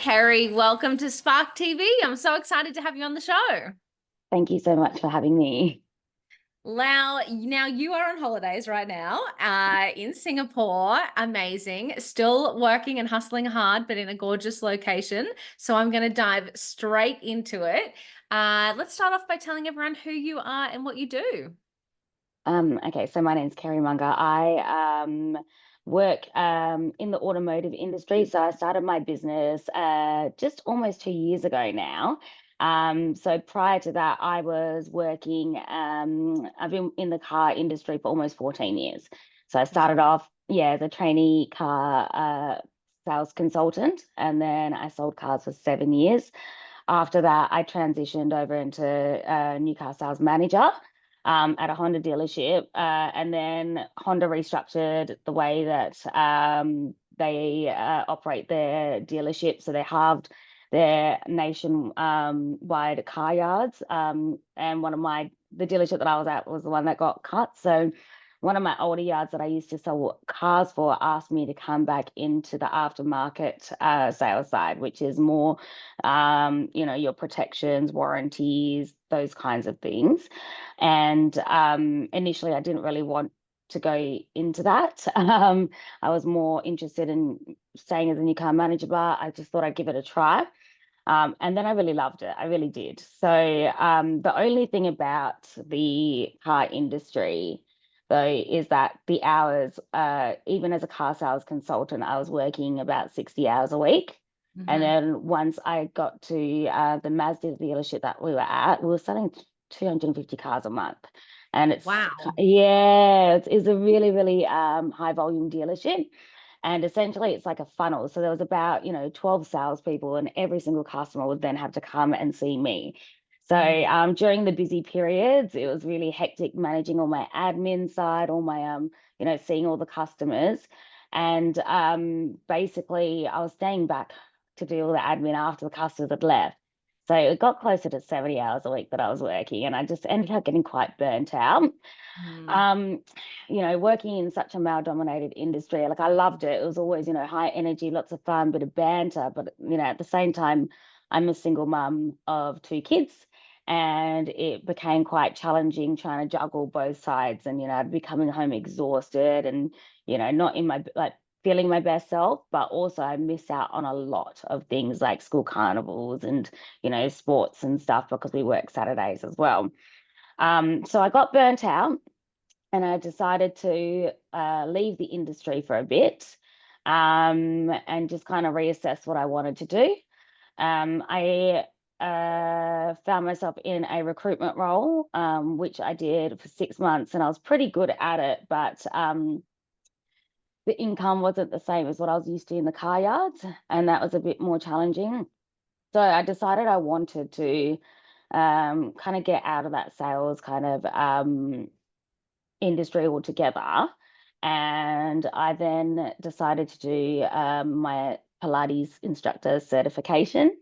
Kerri. Welcome to Spark TV. I'm so excited to have you on the show. Thank you so much for having me. Now you are on holidays right now, in Singapore. Amazing. Still working and hustling hard, but in a gorgeous location. So I'm going to dive straight into it. Let's start off by telling everyone who you are and what you do. Okay, so my name's Kerri Mungar. I work in the automotive industry. So I started my business just almost 2 years ago now. So prior to that, I was working, I've been in the car industry for almost 14 years. So I started off, as a trainee car sales consultant, and then I sold cars for 7 years. After that, I transitioned over into new car sales manager at a Honda dealership. And then Honda restructured the way that they operate their dealership. So they halved their nationwide car yards. And the dealership that I was at was the one that got cut. So one of my older yards that I used to sell cars for asked me to come back into the aftermarket sales side, which is more, your protections, warranties, those kinds of things. And initially, I didn't really want to go into that. I was more interested in staying as a new car manager, but I just thought I'd give it a try. And then I really loved it. I really did. So the only thing about the car industry, though, is that the hours, even as a car sales consultant, I was working about 60 hours a week. And Mhm. then once I got to the Mazda dealership that we were at, we were selling 250 cars a month. And Wow. it's a really, really high volume dealership. And essentially, it's like a funnel. So there was about, 12 salespeople, and every single customer would then have to come and see me. So Mm. during the busy periods, it was really hectic managing all my admin side, all my, seeing all the customers. And basically, I was staying back to do all the admin after the customers had left. So it got closer to 70 hours a week that I was working, and I just ended up getting quite burnt out. Mm. Um, Working in such a male-dominated industry, like I loved it. It was always, high energy, lots of fun, bit of banter. But, at the same time, I'm a single mum of two kids, and it became quite challenging trying to juggle both sides. And, I'd be coming home exhausted and, not in my, like, feeling my best self, but also I miss out on a lot of things like school carnivals and, sports and stuff because we work Saturdays as well. So I got burnt out, and I decided to leave the industry for a bit, and just kind of reassess what I wanted to do. I found myself in a recruitment role, which I did for 6 months, and I was pretty good at it, but the income wasn't the same as what I was used to in the car yards, and that was a bit more challenging. So I decided I wanted to kind of get out of that sales kind of industry altogether. And I then decided to do my Pilates instructor certification.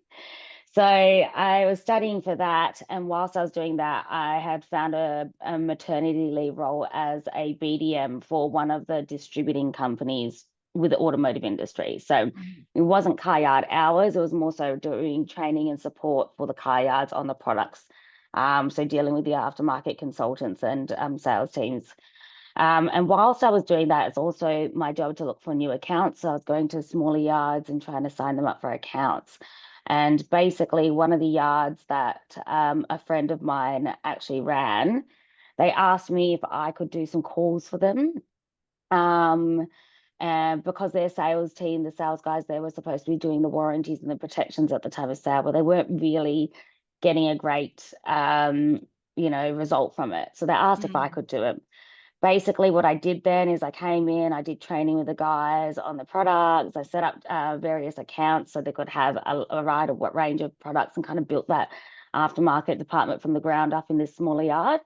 So I was studying for that. And whilst I was doing that, I had found a maternity leave role as a BDM for one of the distributing companies with the automotive industry. So Mhm. it wasn't car yard hours, it was more so doing training and support for the car yards on the products. So dealing with the aftermarket consultants and sales teams. And whilst I was doing that, it's also my job to look for new accounts. So I was going to smaller yards and trying to sign them up for accounts. And basically, one of the yards that a friend of mine actually ran, they asked me if I could do some calls for them. Um, and because their sales team, the sales guys, they were supposed to be doing the warranties and the protections at the time of sale, but they weren't really getting a great, result from it. So they asked if I Mm. could do it. Basically, what I did then is I came in, I did training with the guys on the products. I set up various accounts so they could have a range of products, and kind of built that aftermarket department from the ground up in this smaller yard.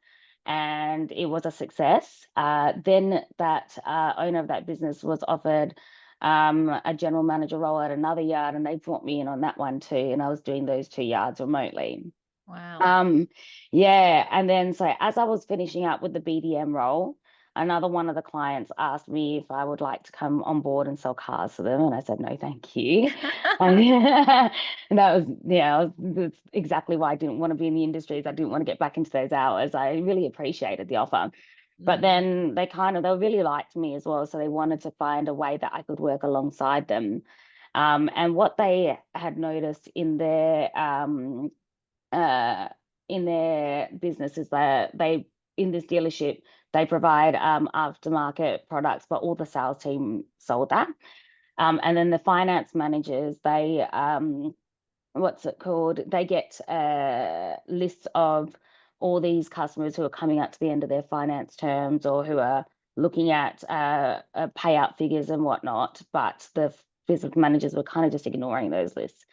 And it was a success. Then that owner of that business was offered a general manager role at another yard, and they brought me in on that one too. And I was doing those two yards remotely. Wow. Um, yeah, and then so as I was finishing up with the BDM role, another one of the clients asked me if I would like to come on board and sell cars for them, and I said no, thank you. And and that was, yeah, that's exactly why I didn't want to be in the industries. I didn't want to get back into those hours. I really appreciated the offer. But then they really liked me as well. So they wanted to find a way that I could work alongside them. And what they had noticed uh, in their business is that in this dealership, they provide aftermarket products, but all the sales team sold that. And then the finance managers, what's it called? They get lists of all these customers who are coming up to the end of their finance terms or who are looking at payout figures and whatnot. But the business managers were kind of just ignoring those lists.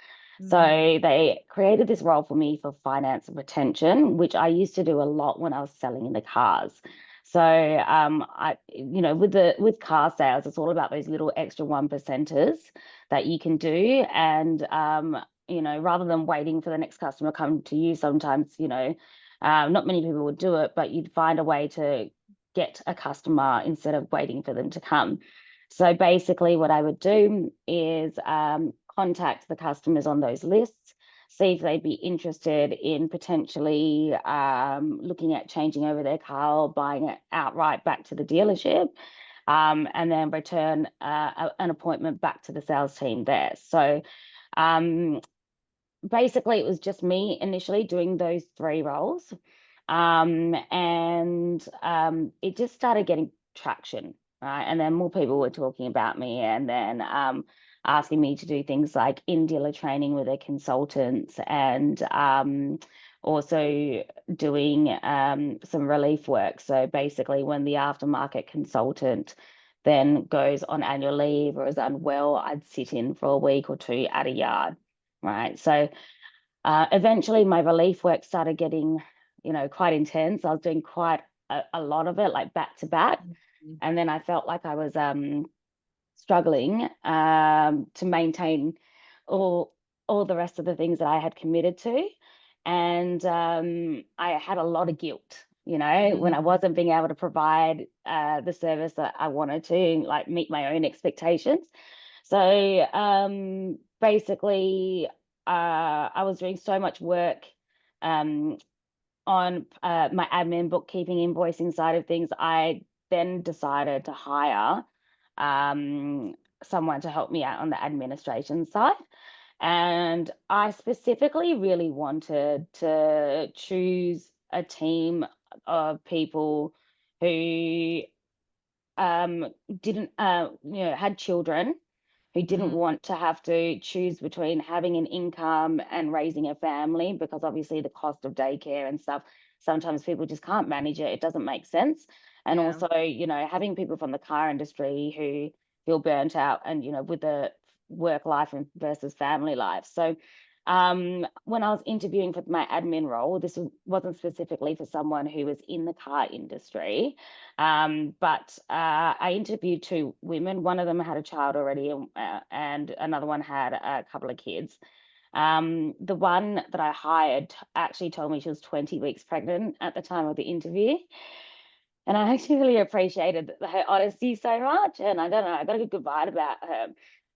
So they created this role for me for finance and retention, which I used to do a lot when I was selling in the cars. So with car sales, it's all about those little extra 1%ers that you can do. And rather than waiting for the next customer to come to you, sometimes, not many people would do it, but you'd find a way to get a customer instead of waiting for them to come. So basically what I would do is contact the customers on those lists, see if they'd be interested in potentially looking at changing over their car or buying it outright back to the dealership, and then return an appointment back to the sales team there. So basically it was just me initially doing those 3 roles. And it just started getting traction, right? And then more people were talking about me, and then asking me to do things like in-dealer training with their consultants, and also doing some relief work. So basically when the aftermarket consultant then goes on annual leave or is unwell, I'd sit in for a week or 2 at a yard, right? So eventually my relief work started getting, quite intense. I was doing quite a lot of it, like back to back. And then I felt like I was struggling to maintain all the rest of the things that I had committed to. And I had a lot of guilt, when I wasn't being able to provide the service that I wanted to, like meet my own expectations. So basically, I was doing so much work on my admin, bookkeeping, invoicing side of things. I then decided to hire someone to help me out on the administration side. And I specifically really wanted to choose a team of people who didn't, had children, who didn't want to have to choose between having an income and raising a family, because obviously the cost of daycare and stuff, sometimes people just can't manage it. It doesn't make sense. And also, having people from the car industry who feel burnt out and, with the work life versus family life. So when I was interviewing for my admin role, this wasn't specifically for someone who was in the car industry, but I interviewed 2 women. One of them had a child already, and another one had a couple of kids. The one that I hired actually told me she was 20 weeks pregnant at the time of the interview. And I actually really appreciated her honesty so much. And I don't know, I got a good vibe about her.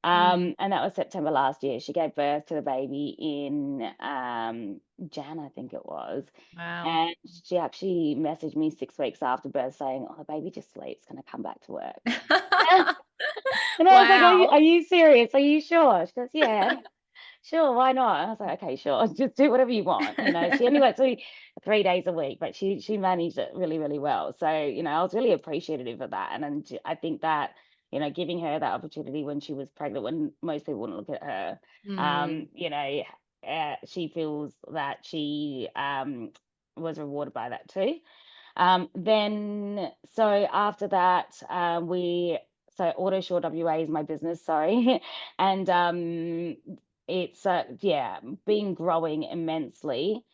And that was September last year. She gave birth to the baby in Jan, I think it was. Wow. And she actually messaged me 6 weeks after birth saying, "Oh, the baby just sleeps, going to come back to work." And I was like, Wow. are you serious? Are you sure? She goes, "Yeah, sure, why not?" I was like, "Okay, sure, just do whatever you want." She only worked 3 days a week, but she managed it really, really well. So, I was really appreciative of that. And I think that, giving her that opportunity when she was pregnant, when most people wouldn't look at her, she feels that she was rewarded by that too. Then, so after that, so AutoSureWA is my business, sorry. And it's been growing immensely.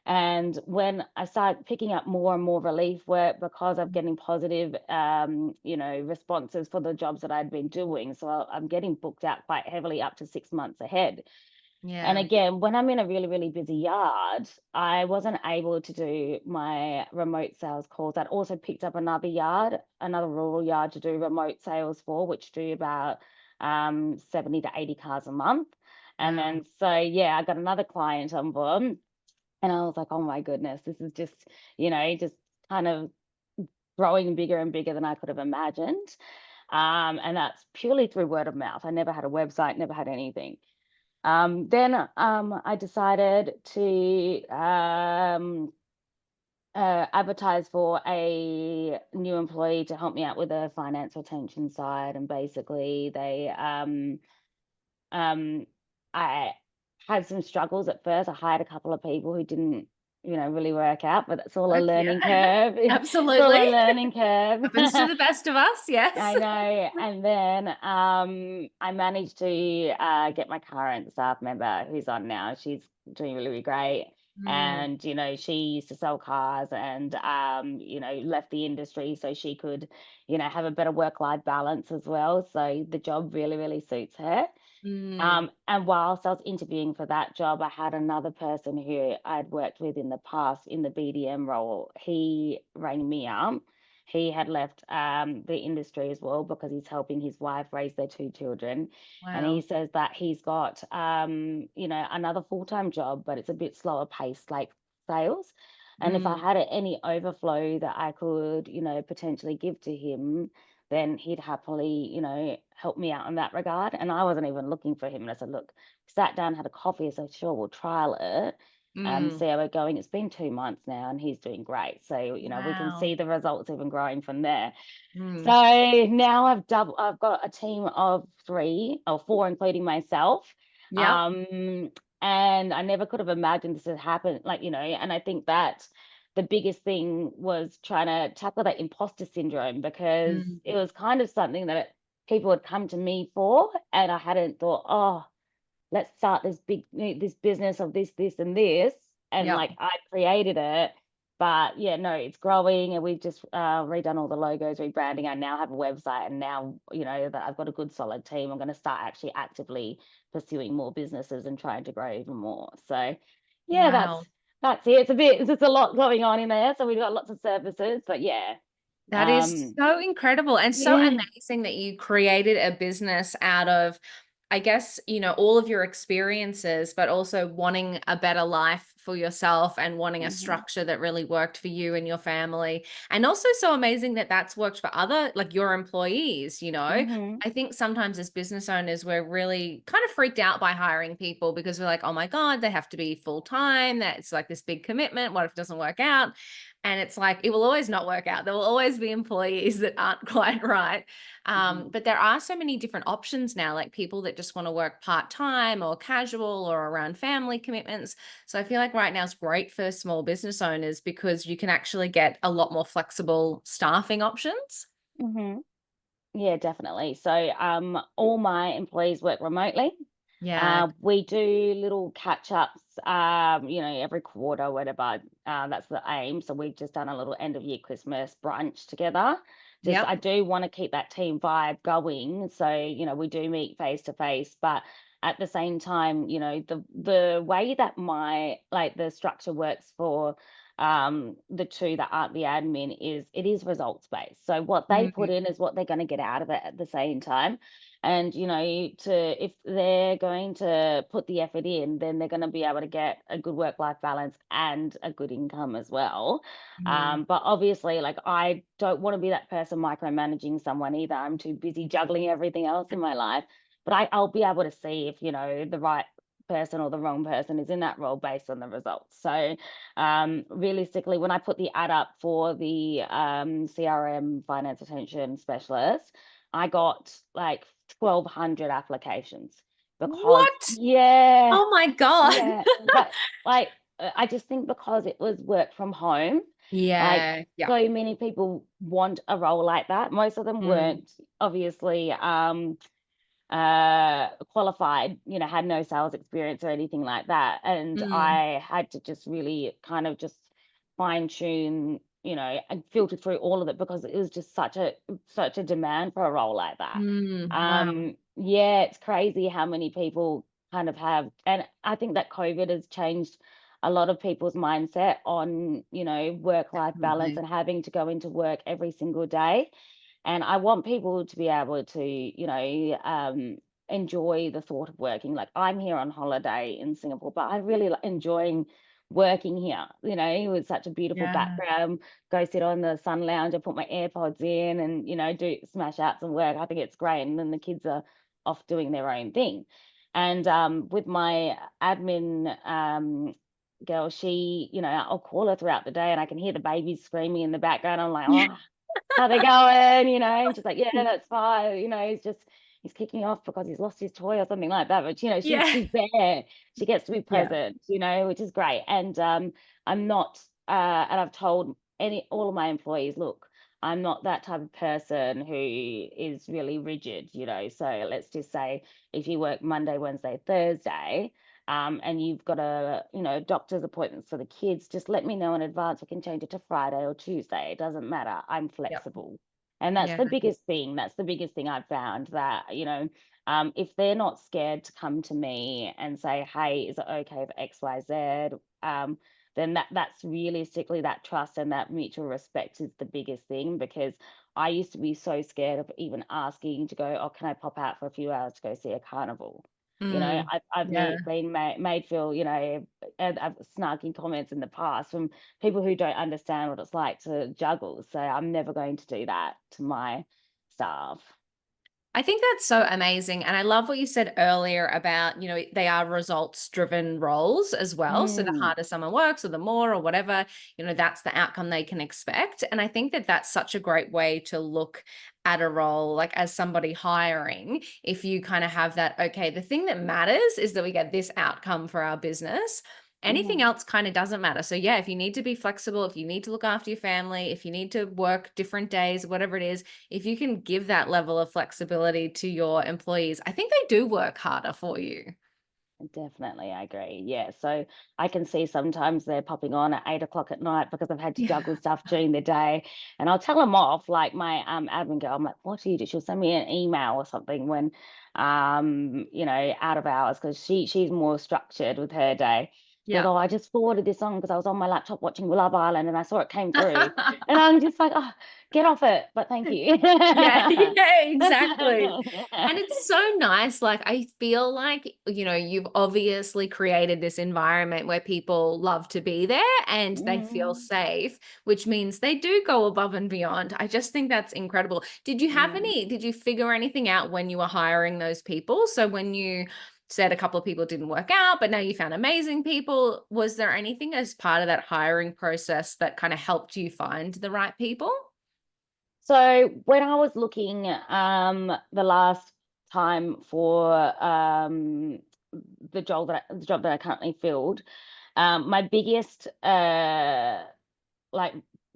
And when I started picking up more and more relief work, because I'm getting positive responses for the jobs that I'd been doing, so I'm getting booked out quite heavily up to 6 months ahead. And Yeah. again, when I'm in a really, really busy yard, I wasn't able to do my remote sales calls. I'd also picked up another yard, another rural yard to do remote sales for, which do about 70 to 80 cars a month. And Wow. then, so yeah, I got another client on board, and I was like, oh my goodness, this is just, just kind of growing bigger and bigger than I could have imagined. And that's purely through word of mouth. I never had a website, never had anything. Then I decided to advertise for a new employee to help me out with the finance retention side. And basically, um, I had some struggles at first. I hired a couple of people who didn't, really work out, but it's all a Work, yeah. learning curve. It's all Absolutely. a learning curve. Happens to the best of us, yes. I know. And then I managed to get my current staff member who's on now. She's doing really, really great. Mm, And, she used to sell cars and, left the industry so she could, have a better work-life balance as well. So the job really, really suits her. mm, And whilst I was interviewing for that job, I had another person who I'd worked with in the past in the BDM role. He rang me up. He had left the industry as well because he's helping his wife raise their two children. And he wow. says that he's got, another full-time job, but it's a bit slower paced, like sales. And if I Mm, had any overflow that I could, potentially give to him, then he'd happily, help me out in that regard. And I wasn't even looking for him. And I said, look, sat down, had a coffee. I said, sure, we'll trial it, mm, see how we're going. It's been 2 months now and he's doing great. So, we can wow. see the results even growing from there. Mm, So now I've got a team of 3 or 4, including myself. yep. Um, and I never could have imagined this had happened. Like, and I think that the biggest thing was trying to tackle that imposter syndrome because Mm, it was kind of something that people had come to me for, and I hadn't thought, oh, let's start this business of this and this, and yep. like I created it. But yeah, no, it's growing, and we've just redone all the logos, rebranding. I now have a website, and now that I've got a good solid team, I'm going to start actually actively pursuing more businesses and trying to grow even more. So yeah, Wow. that's it. It's just a lot going on in there, so we've got lots of services, but yeah. That is um so incredible and so yeah. amazing that you created a business out of, I guess, all of your experiences, but also wanting a better life for yourself and wanting a Hmm. structure that really worked for you and your family. And also so amazing that that's worked for other, like your employees. Hmm. I think sometimes as business owners, we're really kind of freaked out by hiring people because we're like, oh my God, they have to be full time. That's like this big commitment. What if it doesn't work out? And it's like, it will always not work out. There will always be employees that aren't quite right. Hmm. But there are so many different options now, like people that just want to work part-time or casual or around family commitments. So I feel like right now is great for small business owners because you can actually get a lot more flexible staffing options. Hmm. Yeah, definitely. So, all my employees work remotely. Yeah. We do little catch ups, every quarter, whatever. That's the aim. So we've just done a little end of year Christmas brunch together. Just, Yep. I do want to keep that team vibe going. So, we do meet face to face, but at the same time, the way that the structure works for the two that aren't the admin is it is results based. So what they put Mhm. in is what they're going to get out of it at the same time. And if they're going to put the effort in, then they're going to be able to get a good work life balance and a good income as well. Mhm. But obviously, like, I don't want to be that person micromanaging someone either. I'm too busy juggling everything else in my life. But I'll be able to see if the right person or the wrong person is in that role based on the results. So realistically, when I put the ad up for the CRM finance attention specialist, I got like 1,200 applications because, What? yeah, Oh my God. yeah, but like, I just think because it was work from home, like, Yeah. Yeah. so many people want a role like that. Most of them Mm, weren't obviously qualified, had no sales experience or anything like that. And mm, I had to just really kind of just fine tune, and filter through all of it because it was just such a demand for a role like that. wow. Yeah, it's crazy how many people kind of have, and I think that COVID has changed a lot of people's mindset on, work-life balance Definitely. and having to go into work every single day. And I want people to be able to, enjoy the thought of working. Like, I'm here on holiday in Singapore, but I really enjoying working here. It was such a beautiful Yeah. background. Go sit on the sun lounge and put my AirPods in and, do smash out some work. I think it's great. And then the kids are off doing their own thing. And with my admin girl, she, I'll call her throughout the day and I can hear the babies screaming in the background. I'm like, oh, how they going? And she's like, yeah, that's fine. He's kicking off because he's lost his toy or something like that. But Yeah. she's there. She gets to be Yeah. present, which is great. And I'm not and I've told all of my employees, look, I'm not that type of person who is really rigid. So let's just say if you work Monday, Wednesday, Thursday, and you've got doctor's appointments for the kids, just let me know in advance. We can change it to Friday or Tuesday. It doesn't matter. I'm Yep. flexible. And that's Yeah. the biggest thing. That's the biggest thing I've found that, if they're not scared to come to me and say, hey, is it okay for X, Y, Z? Then that's realistically that trust and that mutual respect is the biggest thing, because I used to be so scared of even asking to go, oh, can I pop out for a few hours to go see a carnival? Mm. I've Yeah. been made feel, I've snarky comments in the past from people who don't understand what it's like to juggle. So I'm never going to do that to my staff. I think that's so amazing. And I love what you said earlier about, they are results driven roles as well. So the Mm, harder someone works or the more or whatever, that's the outcome they can expect. And I think that that's such a great way to look at a role, like as somebody hiring, if you kind of have that, okay, the thing that matters is that we get this outcome for our business. Anything yeah. else kind of doesn't matter. So yeah, if you need to be flexible, if you need to look after your family, if you need to work different days, whatever it is, if you can give that level of flexibility to your employees, I think they do work harder for you. Definitely, I agree. Yeah. So I can see sometimes they're popping on at 8 o'clock at night because I've had to juggle Yeah. stuff during the day. And I'll tell them off, like my admin girl, I'm like, what do you do? She'll send me an email or something when out of hours, because she's more structured with her day. She goes, Yeah. oh, I just forwarded this on because I was on my laptop watching Love Island and I saw it came through. And I'm just like, oh, get off it, but thank you. Yeah, yeah, exactly. And it's so nice. Like, I feel like, you've obviously created this environment where people love to be there and they feel Mm, safe, which means they do go above and beyond. I just think that's incredible. yeah. Did you figure anything out when you were hiring those people? So when you said a couple of people didn't work out, but now you found amazing people, was there anything as part of that hiring process that kind of helped you find the right people? So when I was looking the last time for the job that I currently filled, my biggest like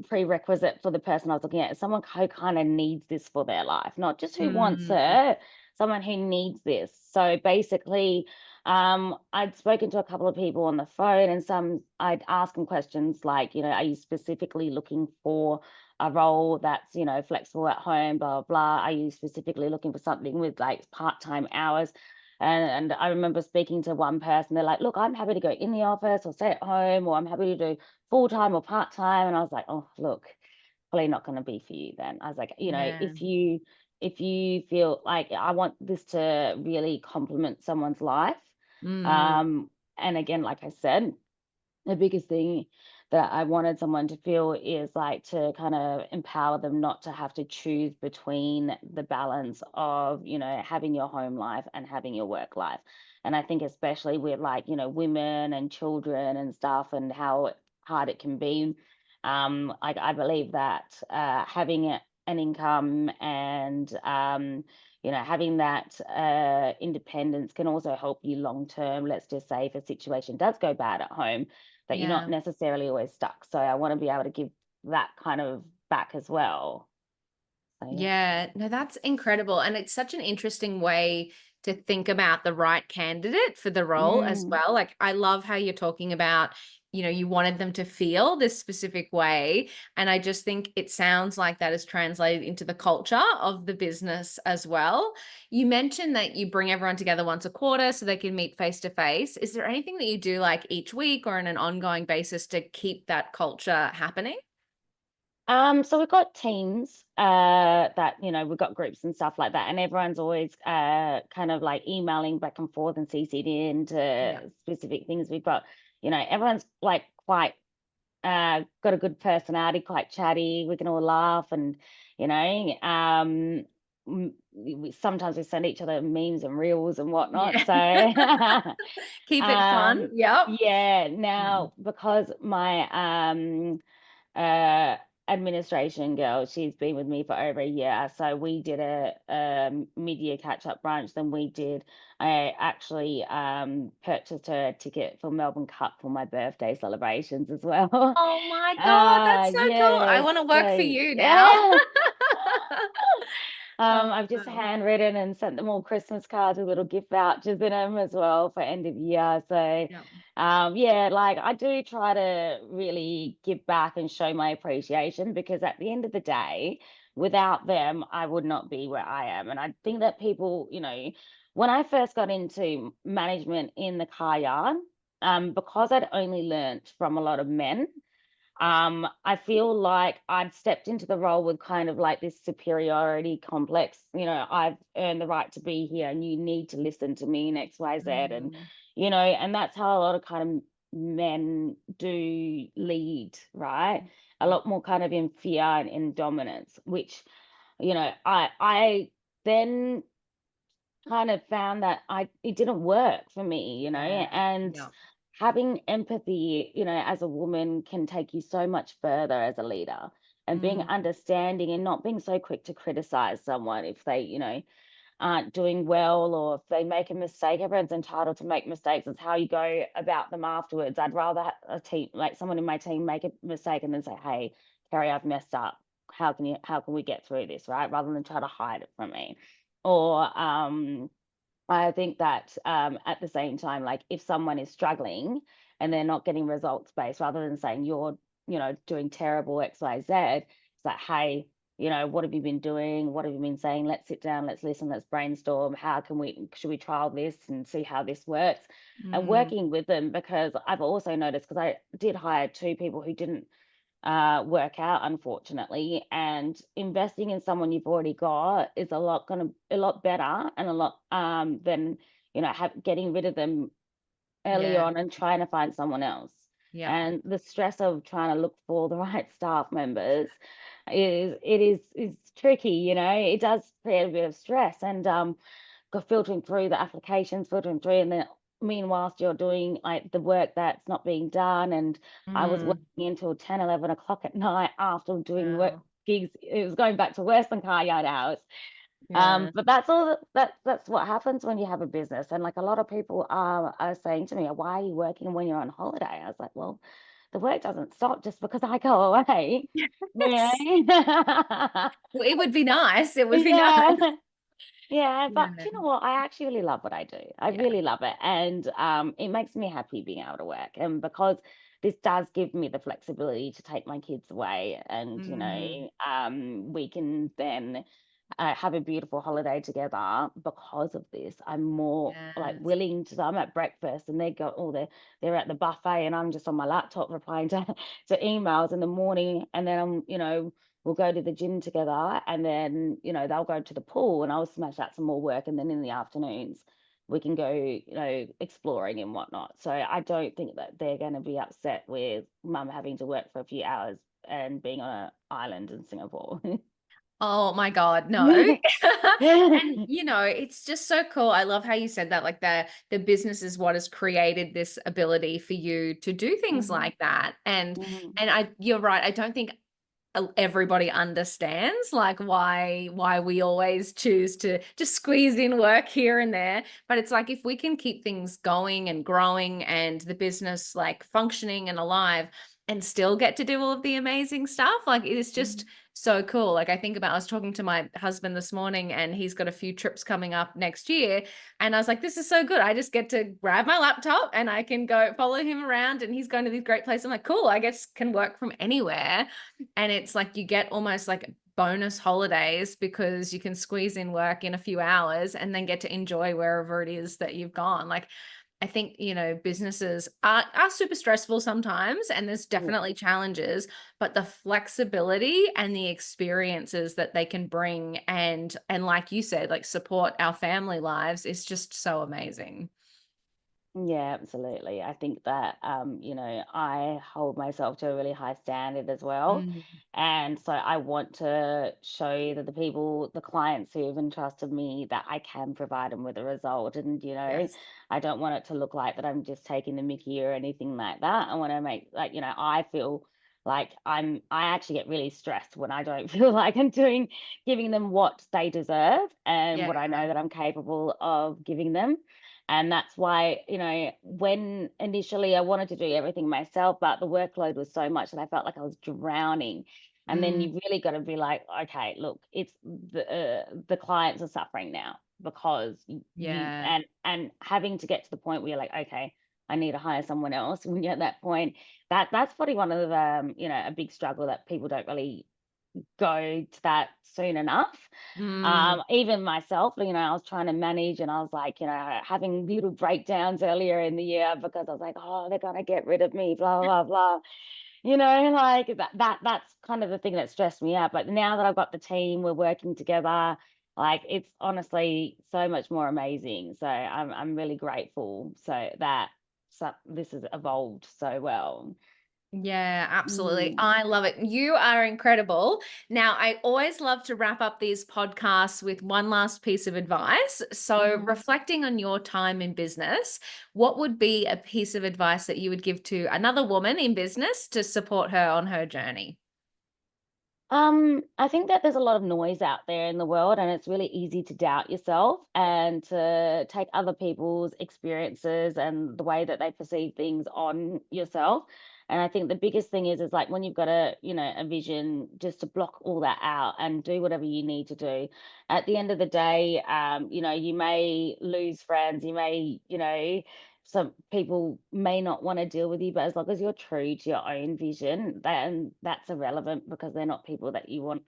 prerequisite for the person I was looking at is someone who kind of needs this for their life, not just who wants Mm, it, someone who needs this. So basically, I'd spoken to a couple of people on the phone, and I'd ask them questions like, are you specifically looking for a role that's, flexible at home, blah, blah, blah. Are you specifically looking for something with like part-time hours? And I remember speaking to one person, they're like, look, I'm happy to go in the office or stay at home, or I'm happy to do full-time or part-time. And I was like, oh, look, probably not going to be for you then. I was like, yeah. if you feel like I want this to really complement someone's life, Mm, um, and again, like I said, the biggest thing that I wanted someone to feel is like to kind of empower them not to have to choose between the balance of, having your home life and having your work life. And I think especially with like, women and children and stuff and how hard it can be. I believe that having an income and having that independence can also help you long term. Let's just say if a situation does go bad at home, that you're not yeah. necessarily always stuck. So I want to be able to give that kind of back as well. So yeah. Yeah. No, that's incredible. And it's such an interesting way to think about the right candidate for the role as Mm, well. Like, I love how you're talking about, you wanted them to feel this specific way. And I just think it sounds like that is translated into the culture of the business as well. You mentioned that you bring everyone together once a quarter so they can meet face to face. Is there anything that you do like each week or on an ongoing basis to keep that culture happening? So we've got teams that, we've got groups and stuff like that, and everyone's always kind of like emailing back and forth and CC'd Yeah. into specific things. We've got, everyone's like quite got a good personality, quite chatty. We can all laugh and, you know, um, sometimes we send each other memes and reels and whatnot. Yeah. So, Keep it fun. Yep. yeah. Mm. Now, because my uh administration girl, she's been with me for over a year, so we did a mid-year catch-up brunch. Then I actually purchased her a ticket for Melbourne Cup for my birthday celebrations as well. Oh my God, that's so cool. I Yes, want to work for so you now. yeah. Oh, I've just wow. handwritten and sent them all Christmas cards with little gift vouchers in them as well for end of year. So, Yeah. yeah, like I do try to really give back and show my appreciation, because at the end of the day, without them, I would not be where I am. And I think that people, when I first got into management in the car yard, because I'd only learnt from a lot of men, I feel like I'd stepped into the role with kind of like this superiority complex. I've earned the right to be here and you need to listen to me in XYZ. And, Mm, and that's how a lot of kind of men do lead, right? A yeah. lot more kind of in fear and in dominance, which, I then kind of found that it didn't work for me, Yeah. and Yeah. having empathy, as a woman can take you so much further as a leader, and being Mm, understanding and not being so quick to criticize someone if they, aren't doing well, or if they make a mistake. Everyone's entitled to make mistakes. It's how you go about them afterwards. I'd rather a team, like someone in my team, make a mistake and then say, "Hey, Kerri, I've messed up. How can we get through this?" Right? Rather than try to hide it from me. Or I think that at the same time, like if someone is struggling and they're not getting results based, rather than saying you're, doing terrible XYZ, it's like, hey, what have you been doing? What have you been saying? Let's sit down, let's listen, let's brainstorm. Should we trial this and see how this works? And mm, working with them, because I've also noticed, because I did hire two people who didn't work out, unfortunately. And investing in someone you've already got is a lot better, and a lot than getting rid of them early yeah. on and trying to find someone else. Yeah. And the stress of trying to look for the right staff members is tricky. It does create a bit of stress. And filtering through the applications, filtering through, and then meanwhile you're doing like the work that's not being done. And I was Mm, working until 10, 11 o'clock at night after doing work wow. gigs. It was going back to worse than car yard hours. Yeah. But that's all that's what happens when you have a business. And like a lot of people are saying to me, "Why are you working when you're on holiday?" I was like, well, the work doesn't stop just because I go away. Yes. Yeah. Well, it would be nice. It would be nice. Yeah. Yeah, but Yeah. you know what? I actually really love what I do. I Yeah. really love it. And it makes me happy being able to work. And because this does give me the flexibility to take my kids away, and, Mm, we can then have a beautiful holiday together. Because of this, I'm more like yes. willing to. I'm at breakfast and they're at the buffet, and I'm just on my laptop replying to to emails in the morning, and then we'll go to the gym together, and then they'll go to the pool and I'll smash out some more work, and then in the afternoons we can go exploring and whatnot. So I don't think that they're going to be upset with mum having to work for a few hours and being on an island in Singapore. Oh my God, no. And it's just so cool. I love how you said that, like the business is what has created this ability for you to do things Mhm, like that. And mhm, you're right. I don't think everybody understands like why we always choose to just squeeze in work here and there. But it's like if we can keep things going and growing and the business like functioning and alive, and still get to do all of the amazing stuff. Like, it is just so cool. Like, I think about, I was talking to my husband this morning and he's got a few trips coming up next year. And I was like, this is so good. I just get to grab my laptop and I can go follow him around and he's going to these great places. I'm like, cool, I guess can work from anywhere. And it's like, you get almost like bonus holidays because you can squeeze in work in a few hours and then get to enjoy wherever it is that you've gone. Like, I think, businesses are super stressful sometimes, and there's Yeah. definitely challenges, but the flexibility and the experiences that they can bring and like you said, like support our family lives is just so amazing. Yeah, absolutely. I think that I hold myself to a really high standard as well. Mm, And so I want to show that the people, the clients who have entrusted me, that I can provide them with a result. And, yes. I don't want it to look like that I'm just taking the mickey or anything like that. I want to make like, I feel like I actually get really stressed when I don't feel like giving them what they deserve and Yeah. what I know that I'm capable of giving them. And that's why, when initially I wanted to do everything myself, but the workload was so much that I felt like I was drowning. And then Mm, you really got to be like, okay, look, it's the clients are suffering now because you yeah. and having to get to the point where you're like, okay, I need to hire someone else. When you're at that point, that's probably one of the a big struggle that people don't really go to that soon enough. Mm, Even myself, I was trying to manage and I was like, having little breakdowns earlier in the year because I was like, oh, they're gonna get rid of me, blah, blah, blah. Like that's kind of the thing that stressed me out. But now that I've got the team, we're working together, like it's honestly so much more amazing. So I'm really grateful so this has evolved so well. yeah, absolutely. Mm. I love it. You are incredible. Now, I always love to wrap up these podcasts with one last piece of advice. So, Mhm. reflecting on your time in business, what would be a piece of advice that you would give to another woman in business to support her on her journey? I think that there's a lot of noise out there in the world, and it's really easy to doubt yourself and to take other people's experiences and the way that they perceive things on yourself. And I think the biggest thing is like when you've got a vision, just to block all that out and do whatever you need to do. At the end of the day, you may lose friends, you may, some people may not want to deal with you, but as long as you're true to your own vision, then that's irrelevant because they're not people that you want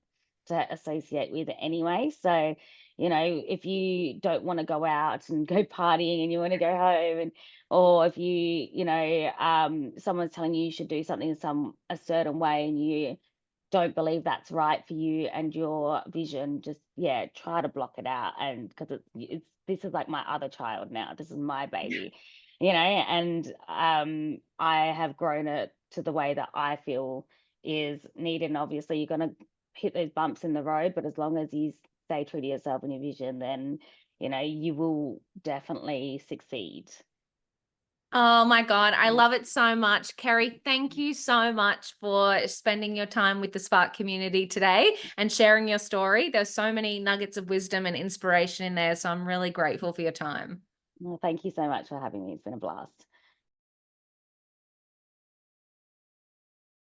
to associate with anyway. So, if you don't want to go out and go partying and you want to go home, and or if someone's telling you should do something a certain way and you don't believe that's right for you and your vision, just yeah, try to block it out. And because it's this is like my other child now. This is my baby, and I have grown it to the way that I feel is needed. And obviously, you're gonna hit those bumps in the road, but as long as you stay true to yourself and your vision, then you will definitely succeed. Oh my God, I love it so much. Kerri, thank you so much for spending your time with the Spark community today and sharing your story. There's so many nuggets of wisdom and inspiration in there, so I'm really grateful for your time. Well, thank you so much for having me. It's been a blast.